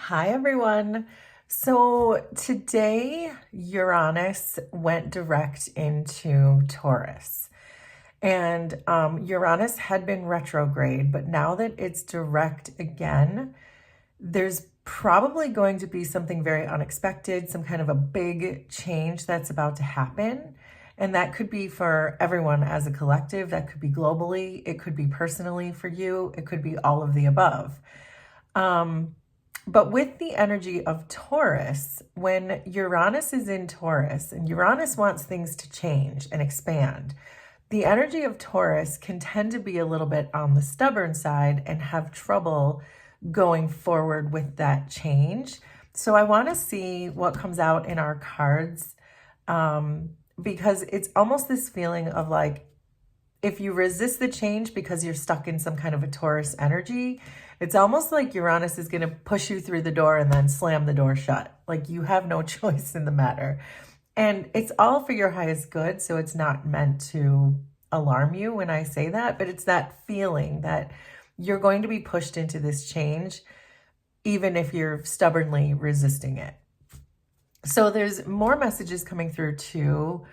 Hi, everyone. So today, Uranus went direct into Taurus. And Uranus had been retrograde, but now that it's direct again, there's probably going to be something very unexpected, some kind of a big change that's about to happen. And that could be for everyone as a collective, that could be globally, it could be personally for you, it could be all of the above. Um, but with the energy of Taurus, when Uranus is in Taurus, and Uranus wants things to change and expand, the energy of Taurus can tend to be a little bit on the stubborn side and have trouble going forward with that change. So I want to see what comes out in our cards, because it's almost this feeling of like, if you resist the change because you're stuck in some kind of a Taurus energy, it's almost like Uranus is going to push you through the door and then slam the door shut. Like you have no choice in the matter. And it's all for your highest good. So it's not meant to alarm you when I say that, but it's that feeling that you're going to be pushed into this change, even if you're stubbornly resisting it. So there's more messages coming through too,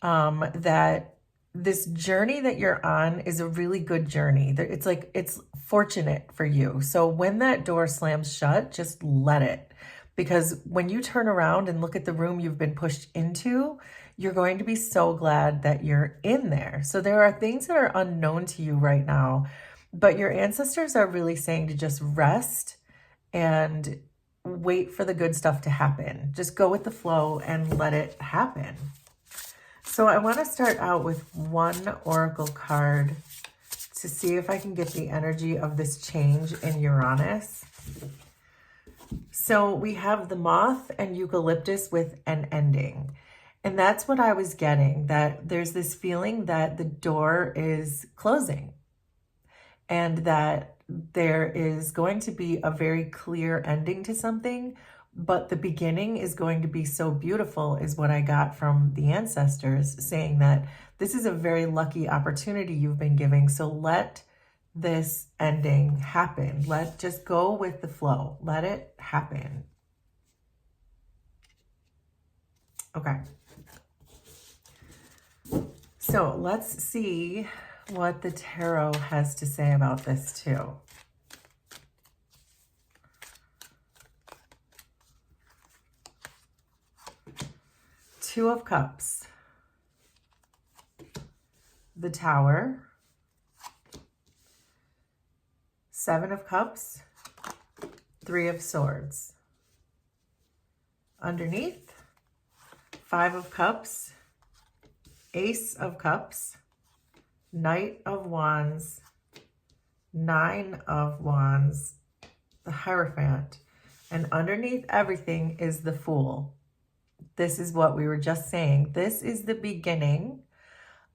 that this journey that you're on is a really good journey. It's like, it's fortunate for you. So when that door slams shut, just let it. Because when you turn around and look at the room you've been pushed into, you're going to be so glad that you're in there. So there are things that are unknown to you right now, but your ancestors are really saying to just rest and wait for the good stuff to happen. Just go with the flow and let it happen. So I want to start out with one oracle card to see if I can get the energy of this change in Uranus. So we have the moth and eucalyptus with an ending. And that's what I was getting, that there's this feeling that the door is closing and that there is going to be a very clear ending to something, but the beginning is going to be so beautiful, is what I got from the ancestors, saying that this is a very lucky opportunity you've been giving. So let this ending happen. Just go with the flow. Let it happen. Okay. So let's see what the tarot has to say about this too. Two of Cups, the Tower, Seven of Cups, Three of Swords. Underneath, Five of Cups, Ace of Cups, Knight of Wands, Nine of Wands, the Hierophant, and underneath everything is the Fool. This is what we were just saying. This is the beginning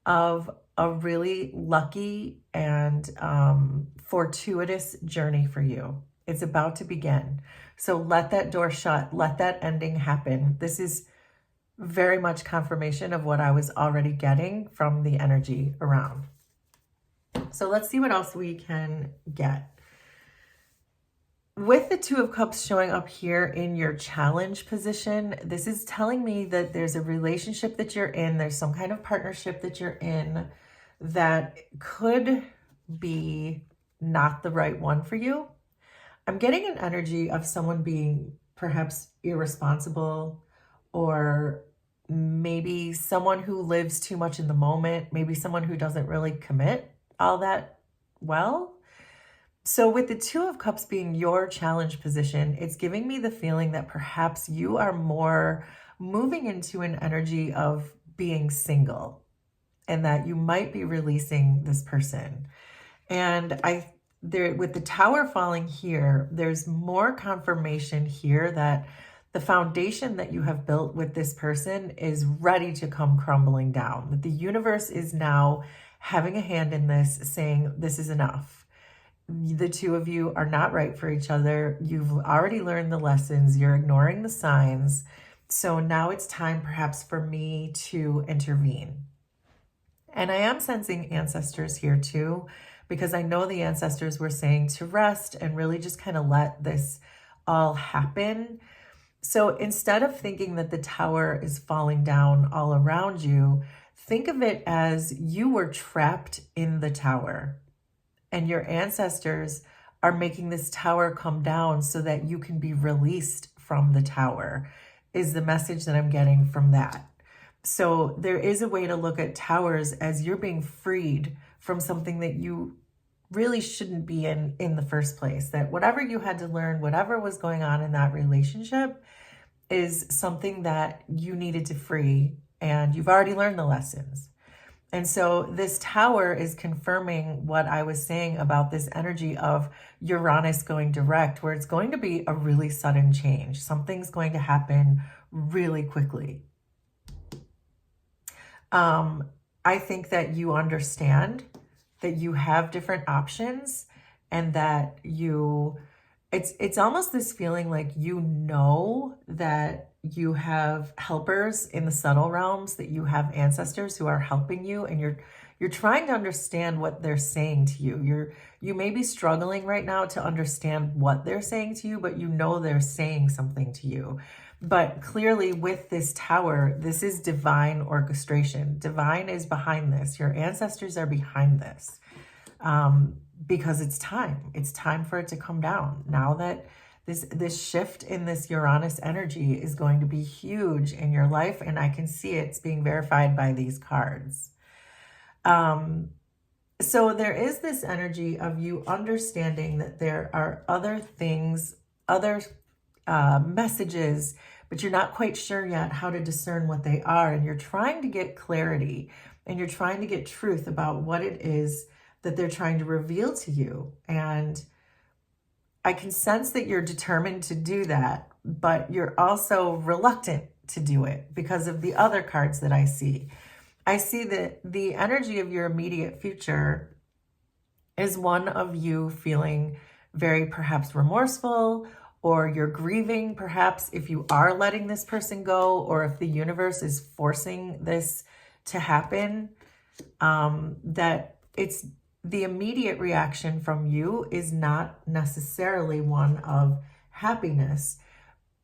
of a really lucky and fortuitous journey for you. It's about to begin. So let that door shut. Let that ending happen. This is very much confirmation of what I was already getting from the energy around. So let's see what else we can get. With the Two of Cups showing up here in your challenge position, this is telling me that there's a relationship that you're in, there's some kind of partnership that you're in that could be not the right one for you. I'm getting an energy of someone being perhaps irresponsible, or maybe someone who lives too much in the moment, maybe someone who doesn't really commit all that well. So with the Two of Cups being your challenge position, it's giving me the feeling that perhaps you are more moving into an energy of being single and that you might be releasing this person. And with the Tower falling here, there's more confirmation here that the foundation that you have built with this person is ready to come crumbling down, that the universe is now having a hand in this, saying this is enough. The two of you are not right for each other. You've already learned the lessons. You're ignoring the signs. So now it's time perhaps for me to intervene. And I am sensing ancestors here too, because I know the ancestors were saying to rest and really just kind of let this all happen. So instead of thinking that the tower is falling down all around you, think of it as you were trapped in the tower and your ancestors are making this tower come down so that you can be released from the tower, is the message that I'm getting from that. So there is a way to look at towers as you're being freed from something that you really shouldn't be in the first place. That whatever you had to learn, whatever was going on in that relationship is something that you needed to free, and you've already learned the lessons. And so this tower is confirming what I was saying about this energy of Uranus going direct, where it's going to be a really sudden change. Something's going to happen really quickly. I think that you understand that you have different options, and that it's almost this feeling like you know that you have helpers in the subtle realms, that you have ancestors who are helping you, and you're trying to understand what they're saying to you. You may be struggling right now to understand what they're saying to you, but you know they're saying something to you. But clearly with this tower, this is divine orchestration. Divine is behind this. Your ancestors are behind this. Because it's time. It's time for it to come down. Now that this shift in this Uranus energy is going to be huge in your life, and I can see it's being verified by these cards. So there is this energy of you understanding that there are other things, other messages, but you're not quite sure yet how to discern what they are, and you're trying to get clarity, and you're trying to get truth about what it is that they're trying to reveal to you. And I can sense that you're determined to do that, but you're also reluctant to do it because of the other cards that I see. I see that the energy of your immediate future is one of you feeling very perhaps remorseful, or you're grieving perhaps if you are letting this person go, or if the universe is forcing this to happen, that it's the immediate reaction from you is not necessarily one of happiness.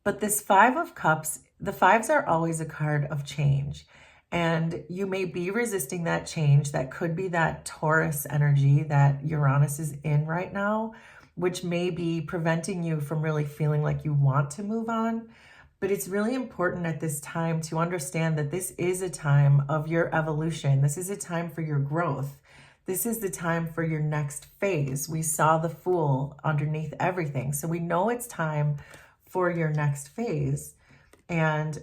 But this Five of Cups, the fives are always a card of change. And you may be resisting that change. That could be that Taurus energy that Uranus is in right now, which may be preventing you from really feeling like you want to move on. But it's really important at this time to understand that this is a time of your evolution. This is a time for your growth. This is the time for your next phase. We saw the Fool underneath everything. So we know it's time for your next phase. And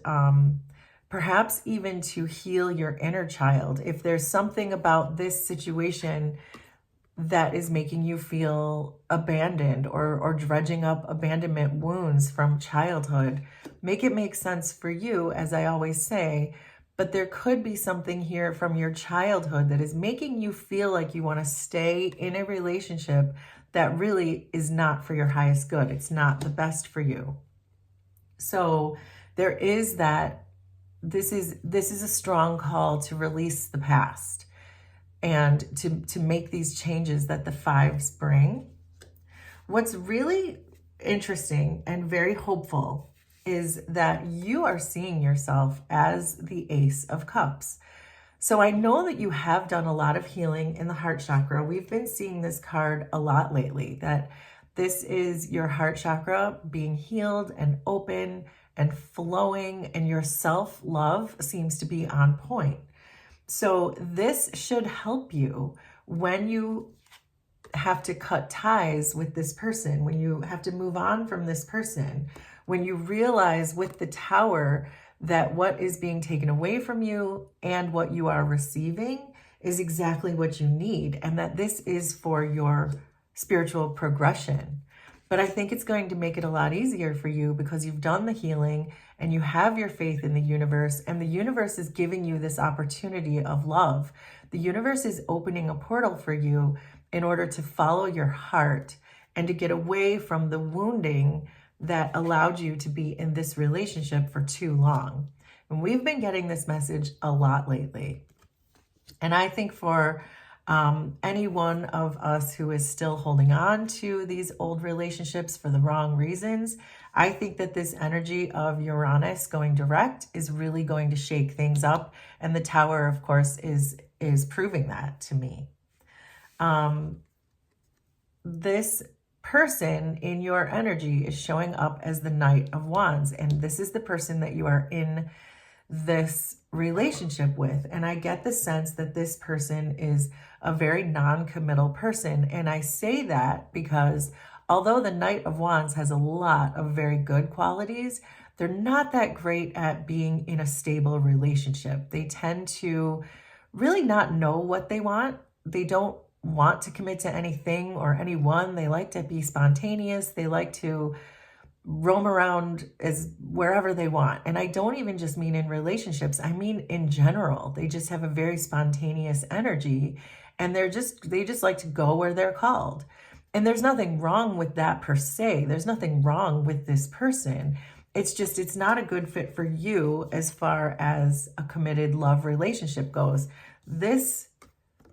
perhaps even to heal your inner child. If there's something about this situation that is making you feel abandoned, or dredging up abandonment wounds from childhood, make it make sense for you, as I always say. But there could be something here from your childhood that is making you feel like you want to stay in a relationship that really is not for your highest good. It's not the best for you. So there is that. This is a strong call to release the past and to make these changes that the fives bring. What's really interesting and very hopeful is that you are seeing yourself as the Ace of Cups. So I know that you have done a lot of healing in the heart chakra. We've been seeing this card a lot lately, that this is your heart chakra being healed and open and flowing, and your self-love seems to be on point. So this should help you when you have to cut ties with this person, when you have to move on from this person, when you realize with the Tower that what is being taken away from you and what you are receiving is exactly what you need, and that this is for your spiritual progression. But I think it's going to make it a lot easier for you because you've done the healing and you have your faith in the universe, and the universe is giving you this opportunity of love. The universe is opening a portal for you in order to follow your heart and to get away from the wounding that allowed you to be in this relationship for too long. And we've been getting this message a lot lately. And I think for Any one of us who is still holding on to these old relationships for the wrong reasons, I think that this energy of Uranus going direct is really going to shake things up. And the Tower, of course, is proving that to me. This person in your energy is showing up as the Knight of Wands, and this is the person that you are in this relationship with. And I get the sense that this person is a very non-committal person. And I say that because although the Knight of Wands has a lot of very good qualities, they're not that great at being in a stable relationship. They tend to really not know what they want. They don't want to commit to anything or anyone. They like to be spontaneous. They like to roam around as wherever they want. And I don't even just mean in relationships. I mean in general. They just have a very spontaneous energy, and they just like to go where they're called. And there's nothing wrong with that per se. There's nothing wrong with this person. It's just, it's not a good fit for you as far as a committed love relationship goes. This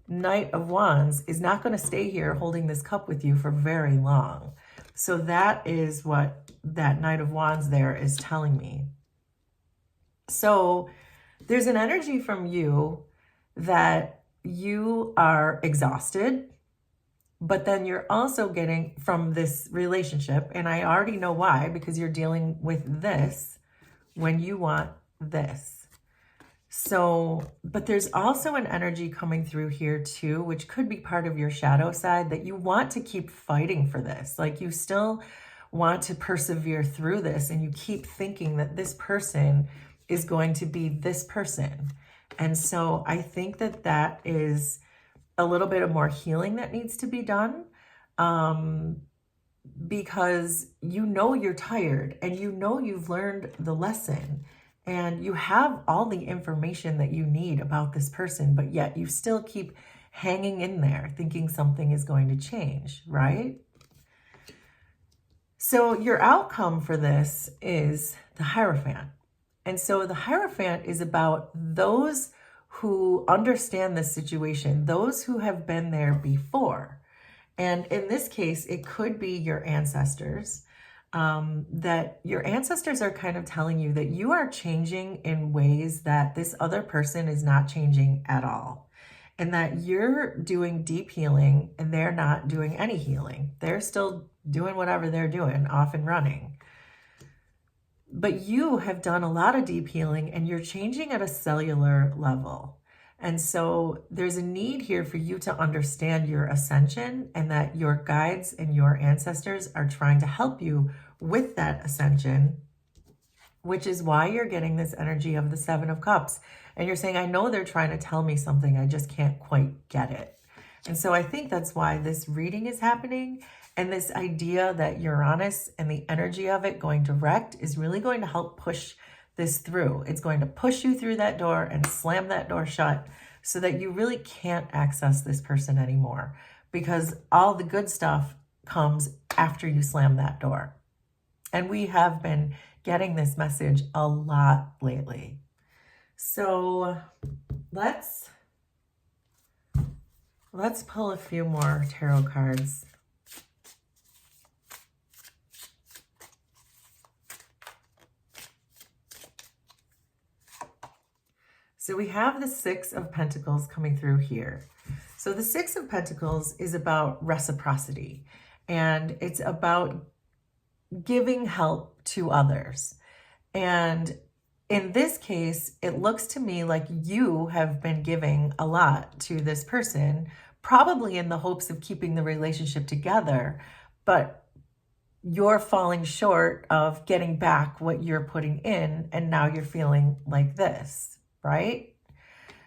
Knight of Wands is not going to stay here holding this cup with you for very long. So that is what that Knight of Wands there is telling me. So there's an energy from you that you are exhausted, but then you're also getting from this relationship, and I already know why, because you're dealing with this when you want this. So, but there's also an energy coming through here too, which could be part of your shadow side, that you want to keep fighting for this. Like you still want to persevere through this, and you keep thinking that this person is going to be this person. And so I think that that is a little bit of more healing that needs to be done, because you know you're tired, and you know you've learned the lesson, and you have all the information that you need about this person, but yet you still keep hanging in there thinking something is going to change, right? So your outcome for this is the Hierophant. And so the Hierophant is about those who understand the situation, those who have been there before. And in this case, it could be your ancestors, that your ancestors are kind of telling you that you are changing in ways that this other person is not changing at all. And that you're doing deep healing and they're not doing any healing. They're still doing whatever they're doing, off and running. But you have done a lot of deep healing, and you're changing at a cellular level. And so there's a need here for you to understand your ascension, and that your guides and your ancestors are trying to help you with that ascension, which is why you're getting this energy of the Seven of Cups. And you're saying, I know they're trying to tell me something, I just can't quite get it. And so I think that's why this reading is happening. And this idea that Uranus and the energy of it going direct is really going to help push this through. It's going to push you through that door and slam that door shut, so that you really can't access this person anymore, because all the good stuff comes after you slam that door. And we have been getting this message a lot lately. So let's pull a few more tarot cards. So we have the Six of Pentacles coming through here. So the Six of Pentacles is about reciprocity, and it's about giving help to others. And in this case, it looks to me like you have been giving a lot to this person, probably in the hopes of keeping the relationship together, but you're falling short of getting back what you're putting in, and now you're feeling like this. Right?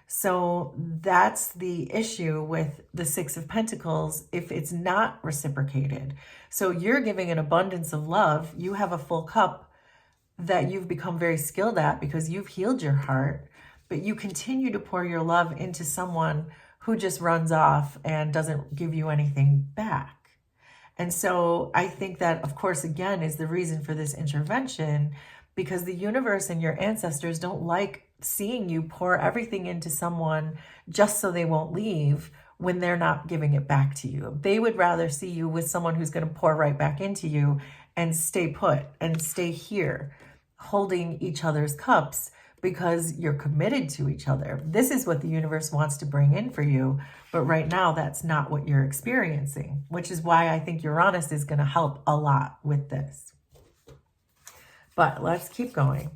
So that's the issue with the Six of Pentacles if it's not reciprocated. So you're giving an abundance of love. You have a full cup that you've become very skilled at because you've healed your heart, but you continue to pour your love into someone who just runs off and doesn't give you anything back. And so I think that, of course, again, is the reason for this intervention, because the universe and your ancestors don't like seeing you pour everything into someone just so they won't leave, when they're not giving it back to you. They would rather see you with someone who's going to pour right back into you and stay put and stay here, holding each other's cups because you're committed to each other. This is what the universe wants to bring in for you. But right now, that's not what you're experiencing, which is why I think Uranus is going to help a lot with this. But let's keep going.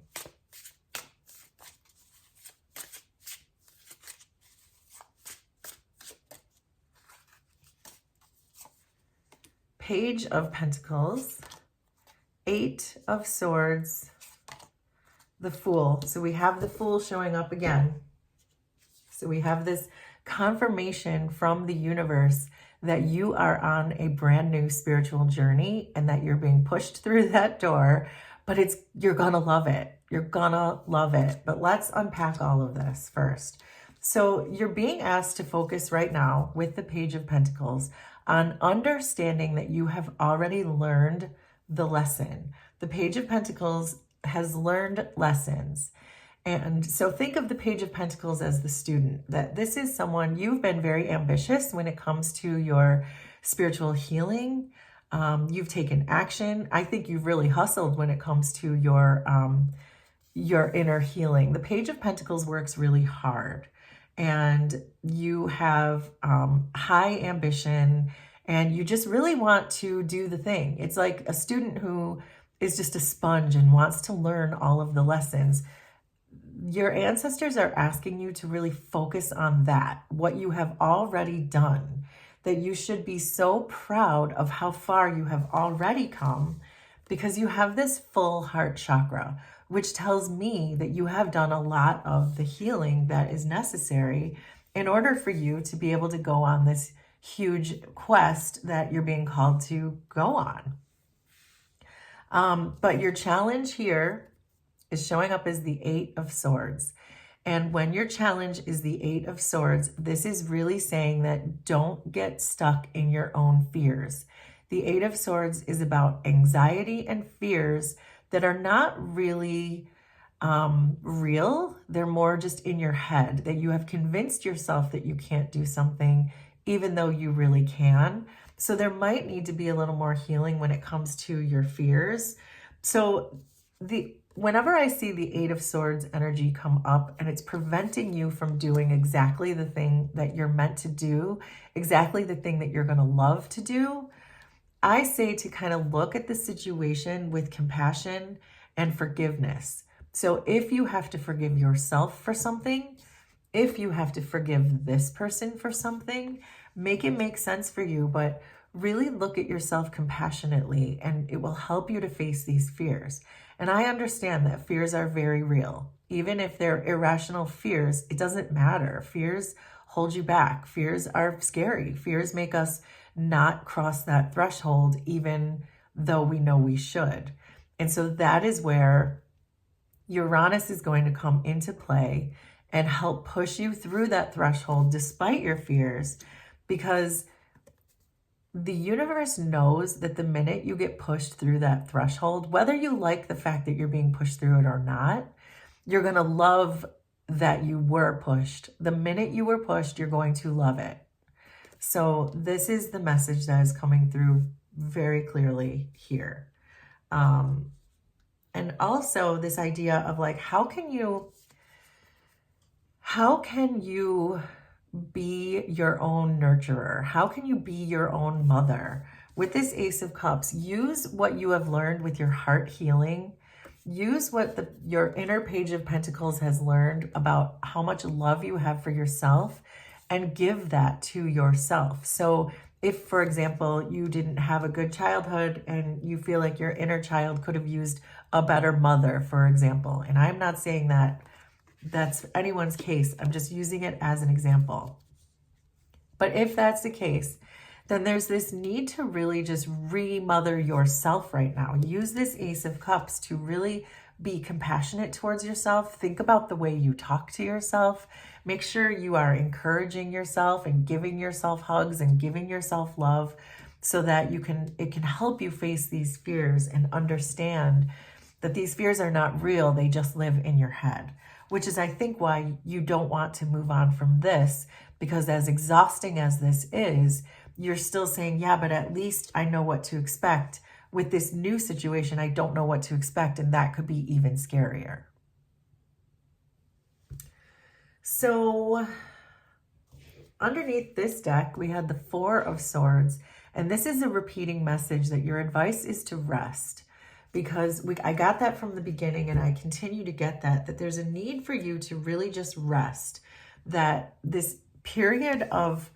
Page of Pentacles, Eight of Swords, the Fool. So we have the Fool showing up again. So we have this confirmation from the universe that you are on a brand new spiritual journey and that you're being pushed through that door, but you're gonna love it. You're gonna love it. But let's unpack all of this first. So you're being asked to focus right now with the Page of Pentacles on understanding that you have already learned the lesson. The Page of Pentacles has learned lessons. And so think of the Page of Pentacles as the student, that this is someone, you've been very ambitious when it comes to your spiritual healing. You've taken action. I think you've really hustled when it comes to your inner healing. The Page of Pentacles works really hard. And you have high ambition and you just really want to do the thing. It's like a student who is just a sponge and wants to learn all of the lessons. Your ancestors are asking you to really focus on that, what you have already done, that you should be so proud of how far you have already come because you have this full heart chakra, which tells me that you have done a lot of the healing that is necessary in order for you to be able to go on this huge quest that you're being called to go on. But your challenge here is showing up as the Eight of Swords. And when your challenge is the Eight of Swords, this is really saying that don't get stuck in your own fears. The Eight of Swords is about anxiety and fears that are not really real. They're more just in your head, that you have convinced yourself that you can't do something even though you really can. So there might need to be a little more healing when it comes to your fears. So whenever I see the Eight of Swords energy come up and it's preventing you from doing exactly the thing that you're meant to do, exactly the thing that you're going to love to do, I say to kind of look at the situation with compassion and forgiveness. So if you have to forgive yourself for something, if you have to forgive this person for something, make it make sense for you, but really look at yourself compassionately and it will help you to face these fears. And I understand that fears are very real. Even if they're irrational fears, it doesn't matter. Fears hold you back. Fears are scary. Fears make us not cross that threshold, even though we know we should. And so that is where Uranus is going to come into play and help push you through that threshold despite your fears, because the universe knows that the minute you get pushed through that threshold, whether you like the fact that you're being pushed through it or not, you're going to love that you were pushed. The minute you were pushed, you're going to love it. So this is the message that is coming through very clearly here. And also this idea of like, how can you be your own nurturer? How can you be your own mother? With this Ace of Cups, use what you have learned with your heart healing. Use what your inner Page of Pentacles has learned about how much love you have for yourself and give that to yourself. So if, for example, you didn't have a good childhood and you feel like your inner child could have used a better mother, for example, and I'm not saying that that's anyone's case, I'm just using it as an example. But if that's the case, then there's this need to really just re-mother yourself right now. Use this Ace of Cups to really be compassionate towards yourself. Think about the way you talk to yourself. Make sure you are encouraging yourself and giving yourself hugs and giving yourself love so that it can help you face these fears and understand that these fears are not real. They just live in your head. which is, I think, why you don't want to move on from this, because as exhausting as this is, you're still saying, yeah, but at least I know what to expect. With this new situation, I don't know what to expect, and that could be even scarier. So underneath this deck, we had the Four of Swords, and this is a repeating message that your advice is to rest, because I got that from the beginning, and I continue to get that there's a need for you to really just rest, that this period of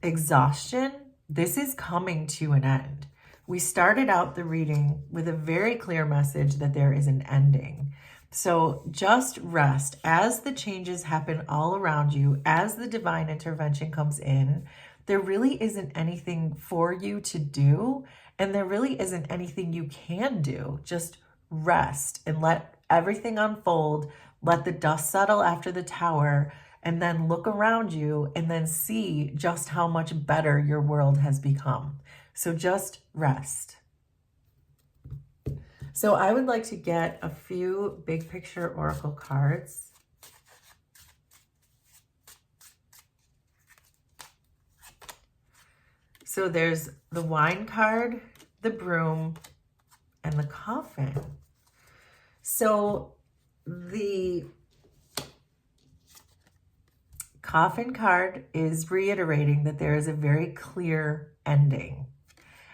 exhaustion, this is coming to an end. We started out the reading with a very clear message that there is an ending. So just rest as the changes happen all around you, as the divine intervention comes in. There really isn't anything for you to do, and there really isn't anything you can do. Just rest and let everything unfold. Let the dust settle after the tower, and then look around you and then see just how much better your world has become. So just rest. So I would like to get a few big picture oracle cards. So there's the wine card, the broom, and the coffin. So the coffin card is reiterating that there is a very clear ending.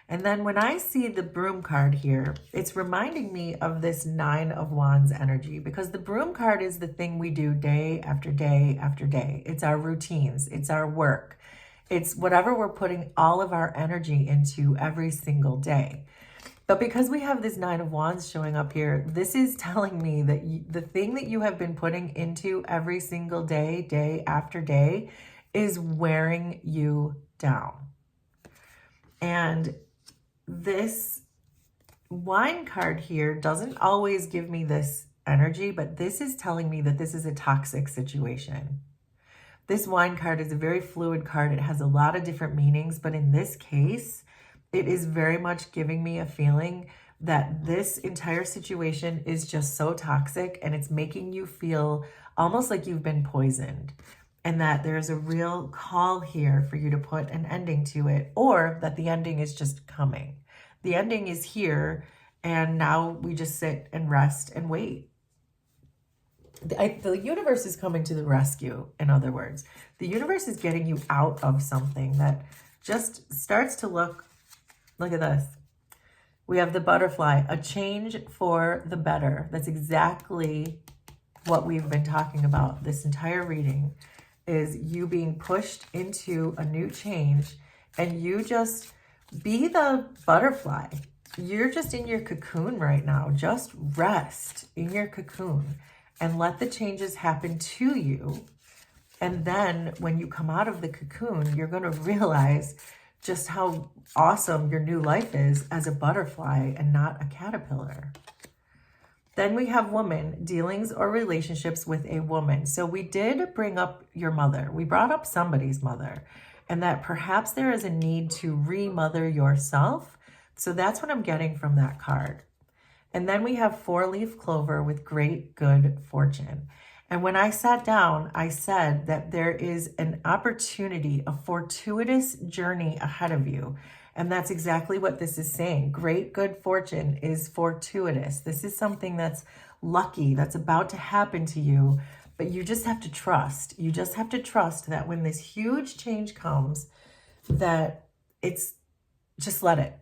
And then when I see the broom card here, it's reminding me of this Nine of Wands energy, because the broom card is the thing we do day after day after day. It's our routines. It's our work. It's whatever we're putting all of our energy into every single day. But because we have this Nine of Wands showing up here, this is telling me that the thing that you have been putting into every single day, day after day, is wearing you down. And this wine card here doesn't always give me this energy, but this is telling me that this is a toxic situation. This wine card is a very fluid card. It has a lot of different meanings, but in this case, it is very much giving me a feeling that this entire situation is just so toxic, and it's making you feel almost like you've been poisoned, and that there's a real call here for you to put an ending to it, or that the ending is just coming. The ending is here, and now we just sit and rest and wait. The universe is coming to the rescue, in other words. The universe is getting you out of something that just starts to look at this. We have the butterfly, a change for the better. That's exactly what we've been talking about this entire reading, is you being pushed into a new change, and you just be the butterfly. You're just in your cocoon right now. Just rest in your cocoon and let the changes happen to you. And then when you come out of the cocoon, you're going to realize just how awesome your new life is as a butterfly and not a caterpillar. Then we have woman, dealings or relationships with a woman. So we did bring up your mother. We brought up somebody's mother, and that perhaps there is a need to remother yourself. So that's what I'm getting from that card. And then we have four-leaf clover with great good fortune. And when I sat down, I said that there is an opportunity, a fortuitous journey ahead of you. And that's exactly what this is saying. Great good fortune is fortuitous. This is something that's lucky, that's about to happen to you. But you just have to trust. You just have to trust that when this huge change comes, that it's just let it.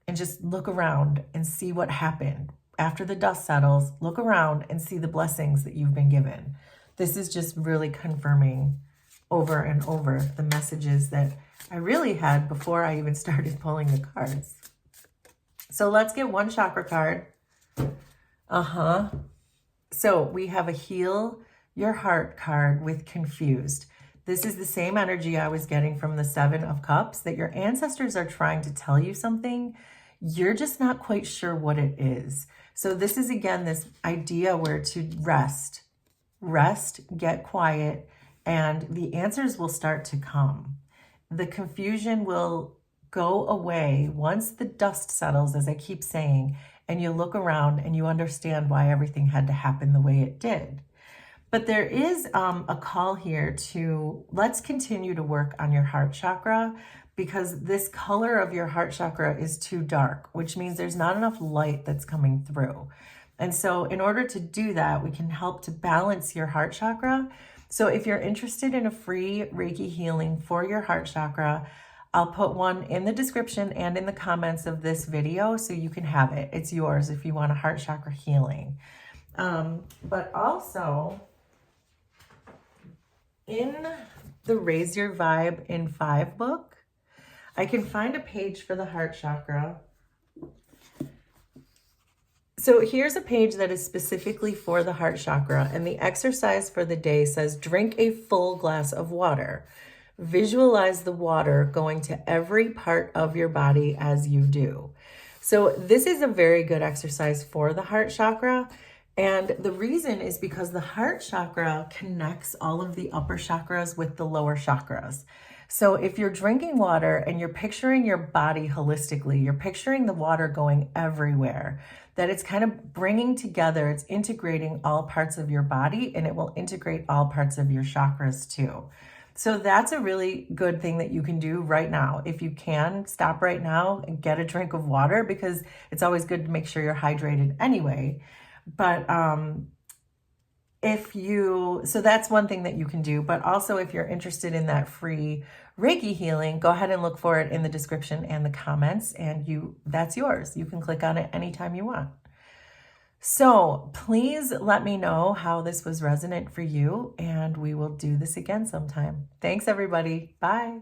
And just look around and see what happened. After the dust settles, look around and see the blessings that you've been given. This is just really confirming over and over the messages that I really had before I even started pulling the cards. So let's get one chakra card. So we have a heal your heart card with confused. This is the same energy I was getting from the Seven of Cups, that your ancestors are trying to tell you something. You're just not quite sure what it is. So this is, again, this idea where to rest, get quiet, and the answers will start to come. The confusion will go away once the dust settles, as I keep saying, and you look around and you understand why everything had to happen the way it did. But there is a call here to let's continue to work on your heart chakra, because this color of your heart chakra is too dark, which means there's not enough light that's coming through. And so in order to do that, we can help to balance your heart chakra. So if you're interested in a free Reiki healing for your heart chakra, I'll put one in the description and in the comments of this video so you can have it. It's yours if you want a heart chakra healing. But also, in the Raise Your Vibe in 5 book, I can find a page for the heart chakra. So here's a page that is specifically for the heart chakra, and the exercise for the day says, drink a full glass of water. Visualize the water going to every part of your body as you do. So this is a very good exercise for the heart chakra. And the reason is because the heart chakra connects all of the upper chakras with the lower chakras. So if you're drinking water and you're picturing your body holistically, you're picturing the water going everywhere, that it's kind of bringing together, it's integrating all parts of your body, and it will integrate all parts of your chakras too. So that's a really good thing that you can do right now. If you can, stop right now and get a drink of water, because it's always good to make sure you're hydrated anyway. But so that's one thing that you can do. But also, if you're interested in that free Reiki healing, go ahead and look for it in the description and the comments, and that's yours. You can click on it anytime you want. So please let me know how this was resonant for you, and we will do this again sometime. Thanks, everybody. Bye.